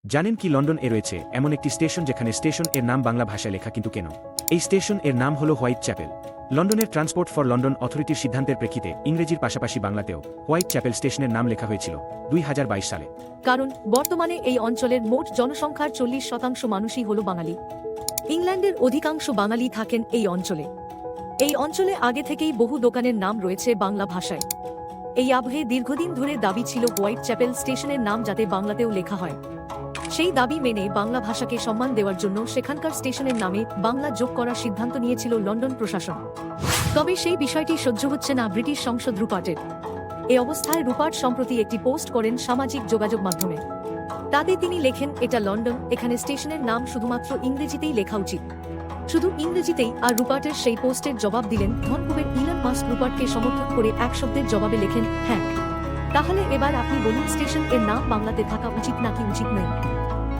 জানেন কি লন্ডন এ রয়েছে এমন একটি স্টেশন যেখানে স্টেশন এর নাম বাংলা ভাষায় লেখা কিন্তু কেন? এই স্টেশন এর নাম হলো হোয়াইট চ্যাপেল। লন্ডনের ট্রান্সপোর্ট ফর লন্ডন অথরিটির সিদ্ধান্তের প্রেক্ষিতে ইংরেজির পাশাপাশি বাংলাতেও হোয়াইট চ্যাপেল স্টেশনের নাম লেখা হয়েছিল 2022 সালে। কারণ বর্তমানে এই অঞ্চলের মোট জনসংখ্যার 40% মানুষই হল বাঙালি। ইংল্যান্ডের অধিকাংশ বাঙালি থাকেন এই অঞ্চলে। এই অঞ্চলে আগে থেকেই বহু দোকানের নাম রয়েছে বাংলা ভাষায়। এই আবহে দীর্ঘদিন ধরে দাবি ছিল হোয়াইট চ্যাপেল স্টেশনের নাম যাতে বাংলাতেও লেখা হয়। সেই দাবি মেনে বাংলা ভাষাকে সম্মান দেওয়ার জন্য সেখানকার স্টেশনের নামে বাংলা যোগ করার সিদ্ধান্ত নিয়েছিল লন্ডন প্রশাসন। তবে সেই বিষয়টি সহ্য হচ্ছে না ব্রিটিশ সংসদ রুপার্টের। এ অবস্থায় রুপার্ট সম্প্রতি একটি পোস্ট করেন সামাজিক যোগাযোগ মাধ্যমে। তাতে তিনি লেখেন, এটা লন্ডন, এখানে স্টেশনের নাম শুধুমাত্র ইংরেজিতেই লেখা উচিত, শুধু ইংরেজিতেই। আর রুপার্টের সেই পোস্টের জবাব দিলেন ধনকুবের ইলন মাস্ক। রুপার্টকে সমর্থন করে এক শব্দের জবাবে লেখেন, হ্যাঁ, তাহলে এবার আপনি বলুন স্টেশন এর নাম বাংলাতে থাকা উচিত নাকি উচিত নয়।